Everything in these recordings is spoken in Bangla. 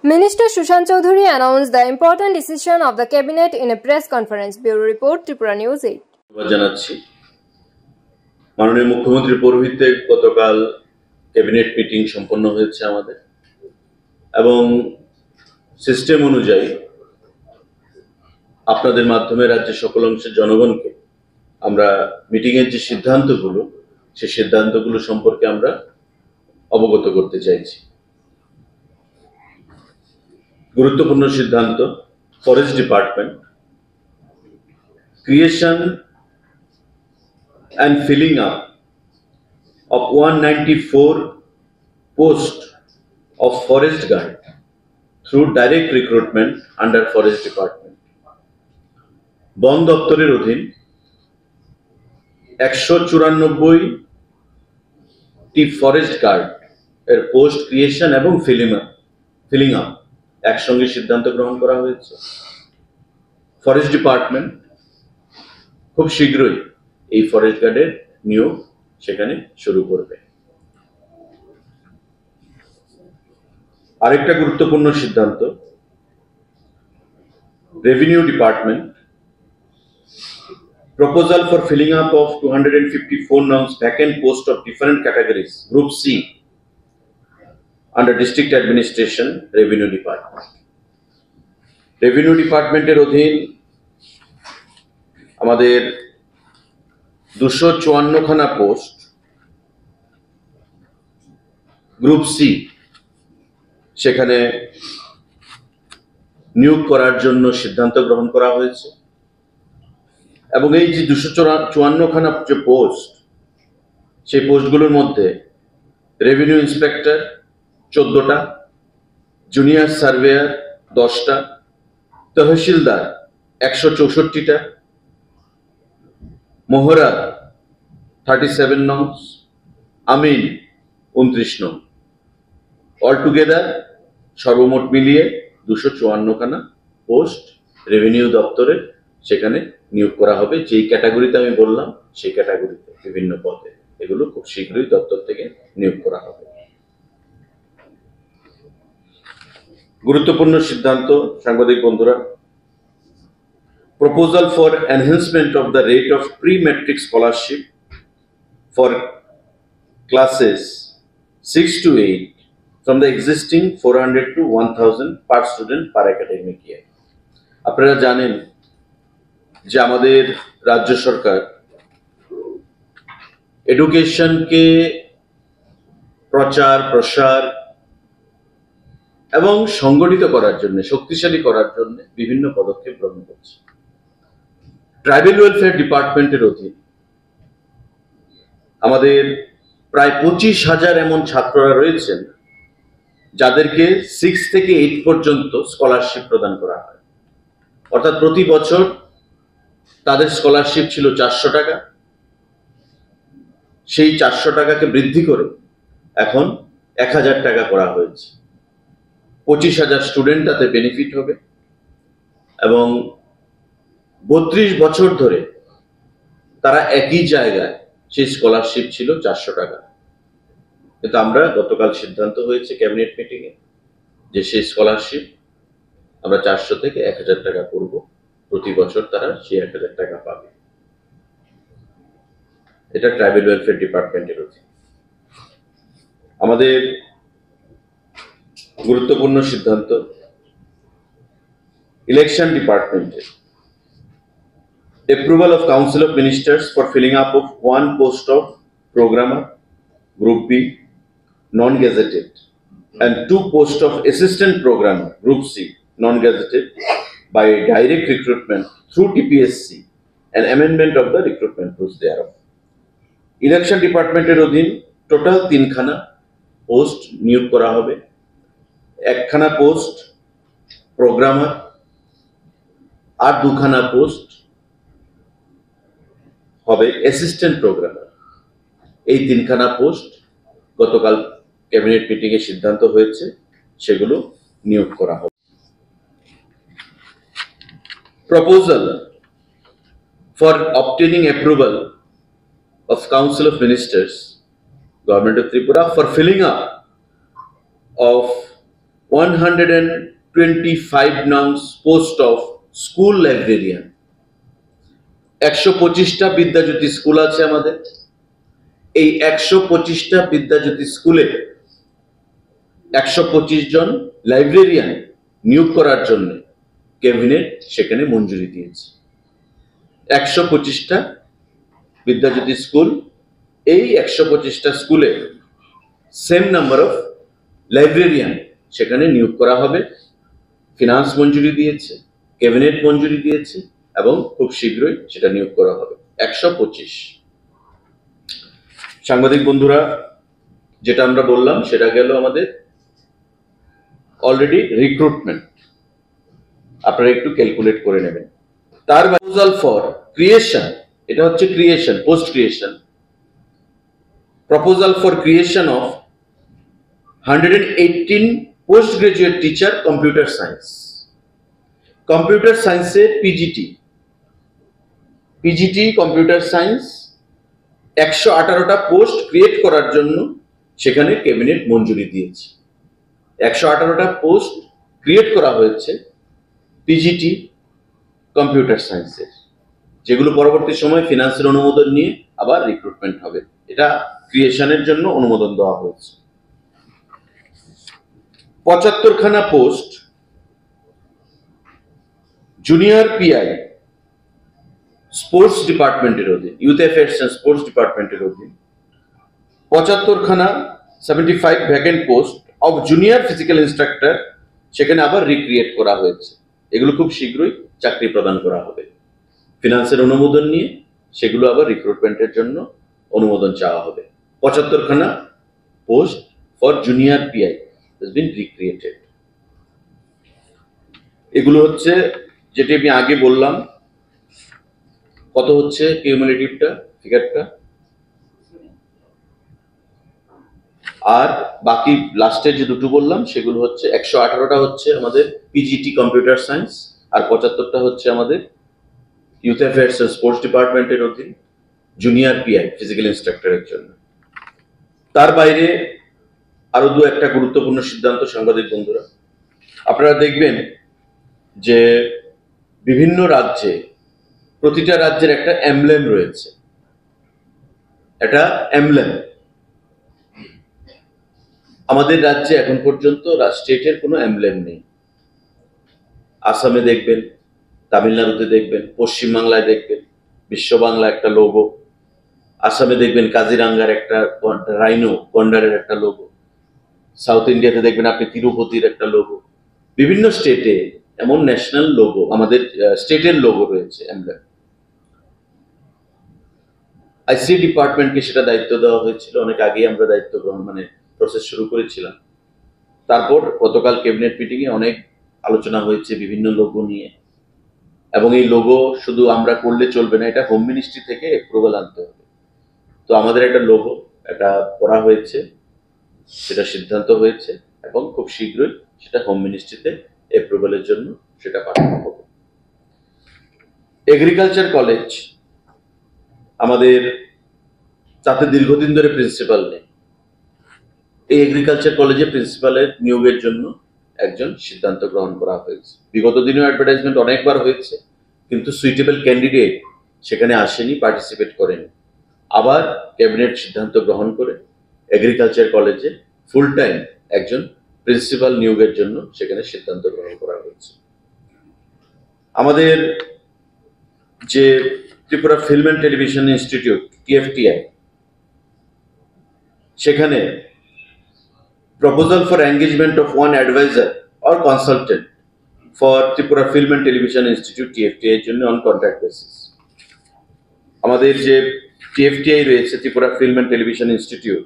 Minister Sushant Chaudhary announced the important decision of the cabinet in a press conference. Bureau report, Tripura News 8. জানাচ্ছি মাননীয় মুখ্যমন্ত্রীর পৌরোহিত্যে গতকাল ক্যাবিনেট মিটিং সম্পন্ন হয়েছে আমাদের এবং সিস্টেম অনুযায়ী আপনাদের মাধ্যমে রাজ্যের সকল অংশের জনগণকে আমরা মিটিং এর যে সিদ্ধান্তগুলো সেই সিদ্ধান্তগুলো সম্পর্কে আমরা অবগত করতে চাইছি। গুরুত্বপূর্ণ সিদ্ধান্ত, forest department creation and filling up of 194 posts of forest guard through direct recruitment under forest department. বন দপ্তরের অধীন 194টি ফরেস্ট গার্ড এর পোস্ট ক্রিয়েশন এবং ফিলিং আপ একসঙ্গে সিদ্ধান্ত গ্রহণ করা হয়েছে। ফরেস্ট ডিপার্টমেন্ট খুব শীঘ্রই এই ফরেস্ট গার্ডের নিয়োগ সেখানে শুরু করবে। আরেকটা গুরুত্বপূর্ণ সিদ্ধান্ত, revenue department proposal for filling up of 254 nouns vacant post of different categories group C under district administration revenue department. Revenue department এর অধীন আমাদের 254 খানা পোস্ট গ্রুপ সি সেখানে নিয়োগ করার জন্য সিদ্ধান্ত গ্রহণ করা হয়েছে এবং এই যে 254 খানা যে পোস্ট সেই পোস্টগুলোর মধ্যে রেভিনিউ ইন্সপেক্টর 14টা, জুনিয়র সার্ভেয়ার 10টা, তহসিলদার 164টা, মোহরা 37 নং, আমিন 29 নং, অল টুগেদার সর্বমোট মিলিয়ে 254 খানা পোস্ট রেভিনিউ দপ্তরে সেখানে নিয়োগ করা হবে। যেই ক্যাটাগরিতে আমি বললাম সেই ক্যাটাগরিতে বিভিন্ন পদে এগুলো খুব শীঘ্রই দপ্তর থেকে নিয়োগ করা হবে। গুরুত্বপূর্ণ সিদ্ধান্ত সাংবাদিক বন্ধুরা, proposal for enhancement of the rate of pre-matric scholarship for classes 6 to 8 from the existing 400 to 1000 per student per academic year. আপনারা জানেন যে আমাদের রাজ্য সরকার এডুকেশনকে প্রচার প্রসার এবং সংগঠিত করার জন্য, শক্তিশালী করার জন্য বিভিন্ন পদক্ষেপ গ্রহণ করছে। ট্রাইবাল ওয়েলফেয়ার ডিপার্টমেন্টের অধীন আমাদের প্রায় 25,000 এমন ছাত্ররা রয়েছেন যাদেরকে 6 থেকে 8 পর্যন্ত স্কলারশিপ প্রদান করা হয়। অর্থাৎ প্রতি বছর তাদের স্কলারশিপ ছিল 400 টাকা, সেই 400 টাকাকে বৃদ্ধি করে এখন 1000 টাকা করা হয়েছে। 25,000 স্টুডেন্ট তাতে বেনিফিট হবে এবং 32 বছর ধরে তারা একই জায়গায় সেই স্কলারশিপ ছিল 400 টাকা। কিন্তু আমরা গতকাল সিদ্ধান্ত হয়েছে ক্যাবিনেট মিটিং এ যে সেই স্কলারশিপ আমরা 400 থেকে 1000 টাকা করব, প্রতি বছর তারা সেই 1000 টাকা পাবে। এটা ট্রাইবাল ওয়েলফেয়ার ডিপার্টমেন্টের অধীন। আমাদের গুরুত্বপূর্ণ সিদ্ধান্ত, ইলেকশন ডিপার্টমেন্টের approval of Council of Ministers for filling up of 1 post of programmer group B non-gazetted and 2 posts of assistant programmer group C non-gazetted by direct recruitment through TPSC and amendment of the recruitment rules thereof. Election department এর অধীন টোটাল 3 খানা পোস্ট নিয়োগ করা হবে। 1 খানা পোস্ট প্রোগ্রামার আর 2 খানা পোস্ট হবে অ্যাসিস্ট্যান্ট প্রোগ্রামার। এই 3 খানা পোস্ট গতকাল ক্যাবিনেট মিটিং এ সিদ্ধান্ত হয়েছে সেগুলো নিয়োগ করা হবে। Proposal for obtaining approval of Council of Ministers, Government of Tripura, for filling up of 125 nos post of school librarian. 125টা বিদ্যাজ্যোতি স্কুল আছে আমাদের। এই 125টা বিদ্যাজ্যোতি স্কুলে 125 জন লাইব্রেরিয়ান নিয়োগ করার জন্য ক্যাবিনেট সেখানে মঞ্জুরি দিয়েছে। 125টা বিদ্যাজ্যোতি স্কুল, এই 125টা স্কুলে সেম নাম্বার অফ লাইব্রেরিয়ান সেখানে নিয়োগ করা হবে। ফিনান্স মঞ্জুরি দিয়েছে, ক্যাবিনেট মঞ্জুরি দিয়েছে এবং খুব শীঘ্রই সেটা নিয়োগ করা হবে। 125। সাংবাদিক বন্ধুরা, যেটা আমরা বললাম সেটা গেল আমাদের অলরেডি রিক্রুটমেন্ট। আপনারা একটু ক্যালকুলেট করে নেবেন। তার প্রপোজাল ফর ক্রিয়েশন, এটা হচ্ছে creation, post creation. Proposal for creation of 118 post graduate teacher computer science. Computer সায়েন্সে পিজিটি কম্পিউটার সায়েন্স 118টা পোস্ট ক্রিয়েট করার জন্য সেখানে ক্যাবিনেট মঞ্জুরি দিয়েছে। 118টা পোস্ট ক্রিয়েট করা হয়েছে পিজিটি কম্পিউটার সায়েন্সের, যেগুলো পরবর্তী সময় ফিনান্সের অনুমোদন নিয়ে আবার রিক্রুটমেন্ট হবে। এটা ক্রিয়েশনের জন্য অনুমোদন দেওয়া হয়েছে। 75খানা পোস্ট জুনিয়র পিআই স্পোর্টস ডিপার্টমেন্টের অধীন, ইউথ অ্যাফেয়ার্স এন্ড স্পোর্টস ডিপার্টমেন্টের অধীন 75খানা 75 vacant post of junior physical instructor সেখানে আবার রিক্রিয়েট করা হয়েছে। এগুলো খুব শীঘ্রই চাকরি প্রদান করা হবে। ফিনান্সের অনুমোদন নিয়ে সেগুলো আবার রিক্রুটমেন্টের জন্য অনুমোদন চাওয়া হবে। 75খানা post for junior PI has been recreated। এগুলো হচ্ছে যেটি আমি আগে বললাম। কত হচ্ছে কিউমুলেটিভটা, ফিগারটা, আর বাকি লাস্টের যে দুটো বললাম সেগুলো হচ্ছে 118টা হচ্ছে আমাদের পিজিটি কম্পিউটার সায়েন্স, আর 75টা হচ্ছে আমাদের ইউথ অ্যাফেয়ার্স এন্ড স্পোর্টস ডিপার্টমেন্টের অধীন জুনিয়র পিআই ফিজিক্যাল ইনস্ট্রাক্টরের জন্য। তার বাইরে আরো একটা গুরুত্বপূর্ণ সিদ্ধান্ত, সাংবাদিক বন্ধুরা, আপনারা দেখবেন যে বিভিন্ন রাজ্যে, প্রতিটা রাজ্যের একটা এমব্লেম রয়েছে। এটা এমব্লেম আমাদের রাজ্যে এখন পর্যন্ত স্টেটের কোনো এমব্লেম নেই। আসামে দেখবেন, তামিলনাড়ুতে দেখবেন, পশ্চিমবাংলায় দেখবেন বিশ্ব বাংলা একটা লোগো, আসামে দেখবেন কাজিরাঙ্গার একটা রাইনো গন্ডারের একটা লোগো, সাউথ ইন্ডিয়াতে দেখবেন আপনি তিরুপতির একটা লোগো। বিভিন্ন স্টেটে এমন ন্যাশনাল লোগো, আমাদের স্টেটের লোগো রয়েছে, এমব্লেম। আইসি ডিপার্টমেন্টকে সেটা দায়িত্ব দেওয়া হয়েছিল অনেক আগেই, আমরা দায়িত্ব গ্রহণ প্রসেস শুরু করেছিলাম। তারপর গতকাল ক্যাবিনেট মিটিং এ অনেক আলোচনা হয়েছে বিভিন্ন লোগো নিয়ে, এবং এই লোগো শুধু আমরা করলে চলবে না, এটা হোম মিনিস্ট্রি থেকে অ্যাপ্রুভাল আনতে হবে। তো আমাদের একটা লোগো এটা করা হয়েছে, সেটা সিদ্ধান্ত হয়েছে এবং খুব শীঘ্রই সেটা হোম মিনিস্ট্রিতে অ্যাপ্রুভালের জন্য সেটা পাঠানো হবে। এগ্রিকালচার কলেজ আমাদের, তাতে দীর্ঘদিন ধরে প্রিন্সিপাল নেই। এই এগ্রিকালচার কলেজে প্রিন্সিপালের নিয়োগের জন্য একজন সিদ্ধান্ত গ্রহণ করা হয়েছে। বিগত দিনেও অ্যাডভার্টাইজমেন্ট অনেকবার হয়েছে, কিন্তু সুইটেবল ক্যান্ডিডেট সেখানে আসেনি, পার্টিসিপেট করেনি। আবার ক্যাবিনেট সিদ্ধান্ত গ্রহণ করে এগ্রিকালচার কলেজে ফুল টাইম একজন প্রিন্সিপাল নিয়োগের জন্য সেখানে সিদ্ধান্ত গ্রহণ করা হয়েছে। আমাদের যে Tripura film and television institute TFTI, সেখানে proposal for engagement of one advisor or consultant for Tripura film and television institute TFTI এর জন্য অন কন্ট্রাক্ট বেসিস। আমাদের যে টিএফটিআই রয়েছে, Tripura film and television institute,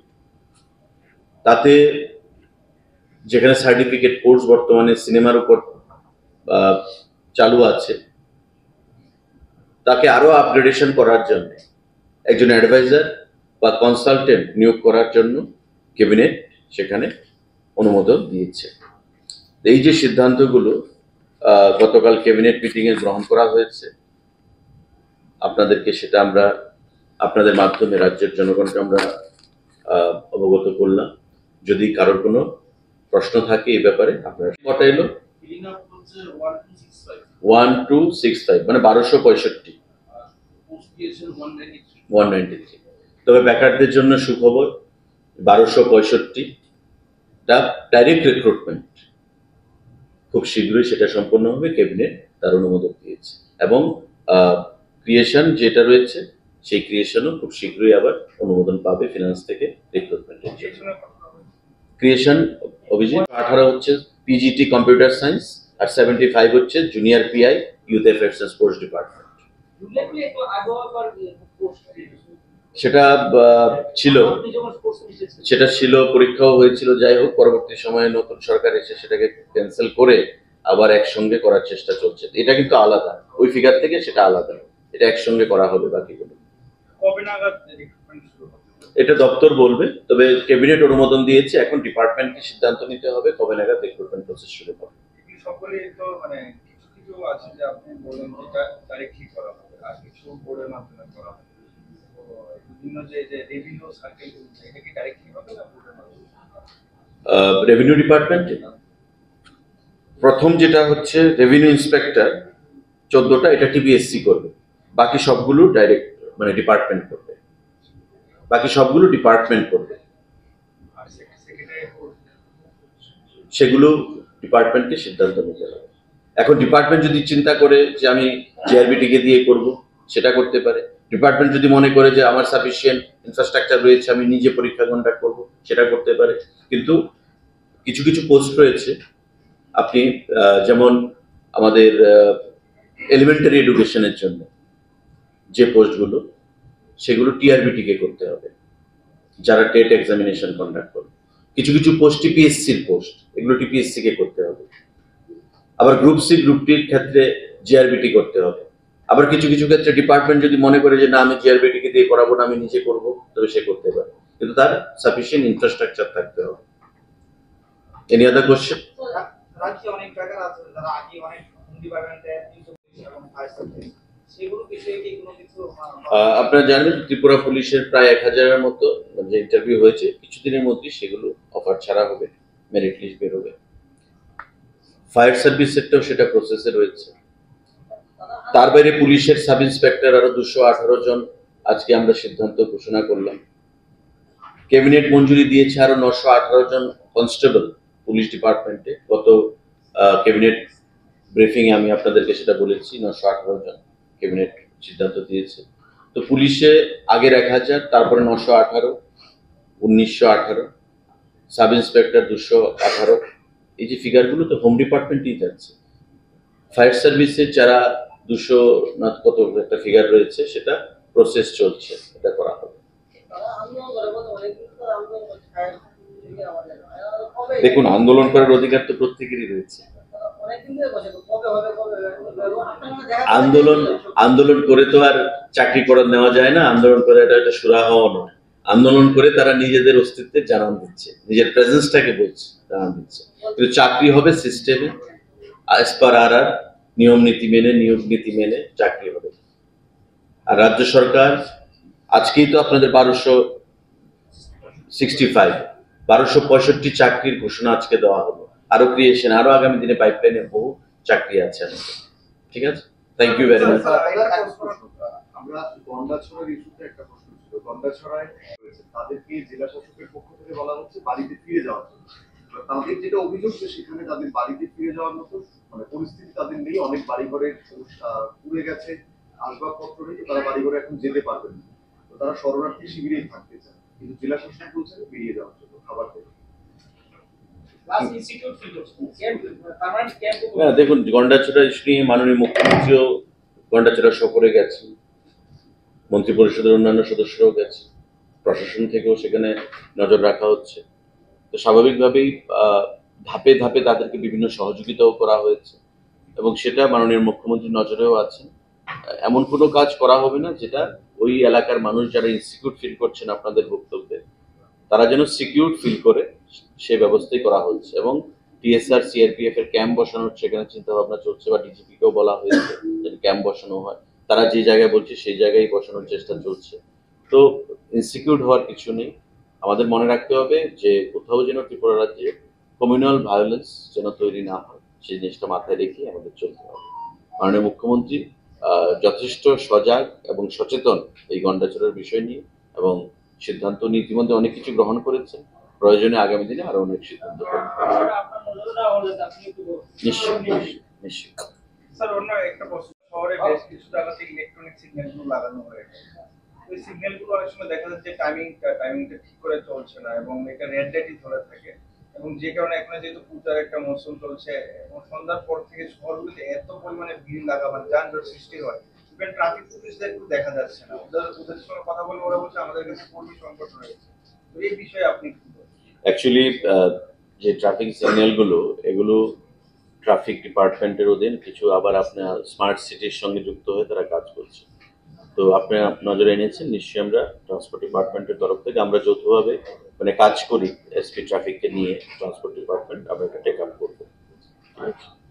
তাতে যেখানে সার্টিফিকেট কোর্স বর্তমানে সিনেমার উপর চালু আছে, তাকে আরো আপগ্রেডেশন করার জন্য একজন অ্যাডভাইজার বা কনসালটেন্ট নিয়োগ করার জন্য ক্যাবিনেট সেখানে অনুমোদন দিয়েছে। এই যে সিদ্ধান্তগুলো গতকাল ক্যাবিনেট মিটিং এ গ্রহণ করা হয়েছে, আপনাদেরকে সেটা আমরা আপনাদের মাধ্যমে রাজ্যের জনগণকে আমরা অবগত করলাম। যদি কারোর কোনো প্রশ্ন থাকে এই ব্যাপারে আপনারা কটা এলো 1265 মানে 1265 193 তবে বেকারদের জন্য সুখবর 1265টা ডাইরেক্ট রিক্রুটমেন্ট খুব শীঘ্রই সেটা সম্পন্ন হবে ক্যাবিনেট তার অনুমোদন দিয়েছে এবং ক্রিয়েশন যেটা রয়েছে সেই ক্রিয়েশনও খুব শীঘ্রই আবার অনুমোদন পাবে ফিনান্স থেকে রিক্রুটমেন্টের জন্য ক্রিয়েশন অভিজিৎ 18 হচ্ছে পিজিটি কম্পিউটার সায়েন্স আর 75 হচ্ছে junior PI youth affairs and sports department সেটা ছিল পরীক্ষাও হয়েছিল যাই হোক পরবর্তী সময়ে নতুন সরকার এসে সেটাকে ক্যান্সেল করে আবার একসঙ্গে করার চেষ্টা চলছে এটা কিন্তু আলাদা ওই ফিগার থেকে সেটা আলাদা এটা একসঙ্গে করা হবে বাকিগুলো এটা দপ্তর বলবে তবে ক্যাবিনেট অনুমোদন দিয়েছে এখন ডিপার্টমেন্টকে সিদ্ধান্ত নিতে হবে কবে নাগাদ রিক্রুটমেন্ট প্রসেস শুরু হবে সকলে তো মানে কিছু কিছু আছে যে আপনি বলেন যেটা ডাইরেক্টলি করা হবে আর কিছু বোর্ডের মাধ্যমে করা হবে বিভিন্ন যে রেভিনিউ সার্কেল এটা কি ডাইরেক্টলি হবে না বোর্ডের মাধ্যমে রেভিনিউ ডিপার্টমেন্টে প্রথম যেটা হচ্ছে রেভিনিউ ইন্সপেক্টর 14টা এটা টিবিএসসি করবে বাকি সবগুলো ডাইরেক্ট মানে ডিপার্টমেন্ট করবে বাকি সবগুলো ডিপার্টমেন্ট করবে সেগুলো ডিপার্টমেন্টকে সিদ্ধান্ত নিতে হবে এখন ডিপার্টমেন্ট যদি চিন্তা করে যে আমি জিআরবিটিকে দিয়ে করব সেটা করতে পারে ডিপার্টমেন্ট যদি মনে করে যে আমার সাফিসিয়েন্ট ইনফ্রাস্ট্রাকচার রয়েছে আমি নিজে পরীক্ষা কন্ডাক্ট করব সেটা করতে পারে কিন্তু কিছু কিছু পোস্ট রয়েছে আপনি যেমন আমাদের এলিমেন্টারি এডুকেশনের জন্য যে পোস্টগুলো সেগুলো টিআরবিটিকে করতে হবে যারা টেট এক্সামিনেশন কন্ডাক্ট করবে কিছু কিছু পোস্ট টিপিএসসির পোস্ট এগুলো টিপিএসসি কে করতে হবে আবার গ্রুপ সি গ্রুপ টির ক্ষেত্রে জিআরবিটি করতে হবে আবার কিছু কিছু ক্ষেত্রে ডিপার্টমেন্ট যদি মনে করে যে না আমি জিআরবিটি কে দিয়ে করাবো না আমি নিজে করব তবে সে করতে পারে কিন্তু তার সাফিসিয়েন্ট ইনফ্রাস্ট্রাকচার থাকতে হবে এনি আদার কোশ্চেন রাজ্যে অনেক জায়গা আছে যারা আগে অনেক ডিপার্টমেন্টে এবং ফায়ার সার্ভিস সেগুলো বিষয়ে কি কোনো কিছু আপনারা জানেন ত্রিপুরা পুলিশের প্রায় 1000-এর মতো যে ইন্টারভিউ হয়েছে কিছুদিনের মধ্যে সেগুলো অফার ছাড়া হবে মেরিট লিস্ট বের হবে ফায়ার সার্ভিসেরটাও সেটা প্রসেসে রয়েছে তার বাইরে পুলিশের সাব ইন্সপেক্টর আরো 218 জন আজকে আমরা সিদ্ধান্ত ঘোষণা করলাম ক্যাবিনেট মঞ্জুরি দিয়েছে আরো 918 জন কনস্টেবল পুলিশ ডিপার্টমেন্টে গত ক্যাবিনেট ব্রিফিং এ আমি আপনাদেরকে সেটা বলেছি 918 জন ক্যাবিনেট সিদ্ধান্ত দিয়েছে তো পুলিশে আগের 1000 তারপরে 918 1918 সাব ইন্সপেক্টর 218 এই যে ফিগারগুলো তো হোম ডিপার্টমেন্টই যাচ্ছে ফায়ার সার্ভিসে যারা 200 না কত একটা ফিগার রয়েছে সেটা প্রসেস চলছে এটা করা হবে দেখুন আন্দোলন করার অধিকার তো প্রত্যেকেরই রয়েছে আন্দোলন করে তো আর চাকরি করা নেওয়া যায় না আন্দোলন করে এটা সুরাহা নয় আন্দোলন করে তারা নিজেদের অস্তিত্বের জানান দিচ্ছে নিজের প্রেজেন্সটাকে বলছে জানান দিচ্ছে কিন্তু চাকরি হবে সিস্টেমে অ্যাজ পার আর নিয়ম নীতি মেনে নিয়োগ নীতি মেনে চাকরি হবে আর রাজ্য সরকার আজকেই তো আপনাদের 1265 চাকরির ঘোষণা আজকে দেওয়া হলো আরো ক্রিয়েশন আরো আগামী দিনে পাইপলাইনে বহু চাকরি আছে আমাদের ঠিক আছে থ্যাংক ইউ ভেরি মাচ আমরা গন্ডাছড়ার ইস্যুতে একটা প্রশ্ন ছিল গন্ডাছড়ায় তাদেরকে জেলা শাসকের পক্ষ থেকে বলা হচ্ছে বাড়িতে ফিরে যাওয়ার জন্য তাদের যেটা অভিযোগ যে সেখানে তাদের বাড়িতে ফিরে যাওয়ার মতো মানে পরিস্থিতি তাদের নেই অনেক বাড়িঘরের পুড়ে গেছে আসবাবপত্র নেই তো তারা বাড়িঘরে এখন যেতে পারবেন না তো তারা শরণার্থী শিবিরেই থাকতে চায় কিন্তু জেলা শাসক বলছেন বেরিয়ে যাওয়ার জন্য খাবার দেবে দেখুন গন্ডাছড়া ইস্যু নিয়ে মাননীয় মুখ্যমন্ত্রীও গন্ডাছড়া সফরে গেছেন মন্ত্রী পরিষদের অন্যান্য সদস্যরাও গেছে প্রশাসন থেকেও সেখানে নজর রাখা হচ্ছে তো স্বাভাবিকভাবেই ধাপে ধাপে তাদেরকে বিভিন্ন সহযোগিতাও করা হয়েছে এবং সেটা মাননীয় মুখ্যমন্ত্রীর নজরেও আছে এমন কোনো কাজ করা হবে না যেটা ওই এলাকার মানুষ যারা ইনসিকিউর ফিল করছেন আপনাদের বক্তব্যে তারা যেন সিকিউর ফিল করে সে ব্যবস্থাই করা হচ্ছে এবং টিএসআর সিআরপিএফ এর ক্যাম্প বসানোর সেখানে চিন্তা ভাবনা চলছে বা ডিজিপি কেও বলা হয়েছে যে ক্যাম্প বসানো হয় তারা যে জায়গায় বলছে সেই জায়গায় বসানোর চেষ্টা চলছে তো ইনসিকিউর হওয়ার কিছু নেই আমাদের মনে রাখতে হবে যে কোথাও যেন ত্রিপুরা রাজ্যে কমিউনাল ভায়োলেন্স যেন তৈরি না হয় সেই জিনিসটা মাথায় রেখে আমাদের চলতে হবে। মাননীয় মুখ্যমন্ত্রী যথেষ্ট সজাগ এবং সচেতন এই গন্ডাছড়ার বিষয় নিয়ে, এবং সিদ্ধান্ত নিয়ে ইতিমধ্যে অনেক কিছু গ্রহণ করেছেন। প্রয়োজনে আগামী দিনে আরো অনেক সিদ্ধান্ত নিশ্চিত। স্যার, অন্য একটা প্রশ্ন, শহরে বেশ কিছু জায়গাতে ইলেকট্রনিক সিগন্যাল গুলো লাগানো হয়েছে। ওই সিগন্যাল গুলো অনেক সময় দেখা যাচ্ছে টাইমিংটা ঠিক করে চলছে না, এবং এটা রেড লাইটই ধরে থাকে, এবং যে কারণে এখন যেহেতু পূজার একটা মৌসুম চলছে এবং সন্ধ্যার পর থেকে শহরগুলিতে এত পরিমাণে ভিড় লাগা মানে যানজট সৃষ্টি হয়, ইভেন ট্রাফিক পুলিশদের একটু দেখা যাচ্ছে না। ওদের সঙ্গে কথা বলে ওরা বলছে আমাদের কাছে কর্মী সংকট রয়েছে। তো এই বিষয়ে আপনি কি বলবেন? অ্যাকচুয়ালি যে ট্রাফিক সিগন্যাল গুলো, এগুলো ট্রাফিক ডিপার্টমেন্টের অধীন, কিছু আবার আপনার স্মার্ট সিটির সঙ্গে যুক্ত হয়ে তারা কাজ করছে। তো আপনি নজরে এনেছেন, নিশ্চয়ই আমরা ট্রান্সপোর্ট ডিপার্টমেন্টের তরফ থেকে আমরা যৌথভাবে মানে কাজ করি, এসপি ট্রাফিককে নিয়ে ট্রান্সপোর্ট ডিপার্টমেন্ট আমরা এটা টেক আপ করবো।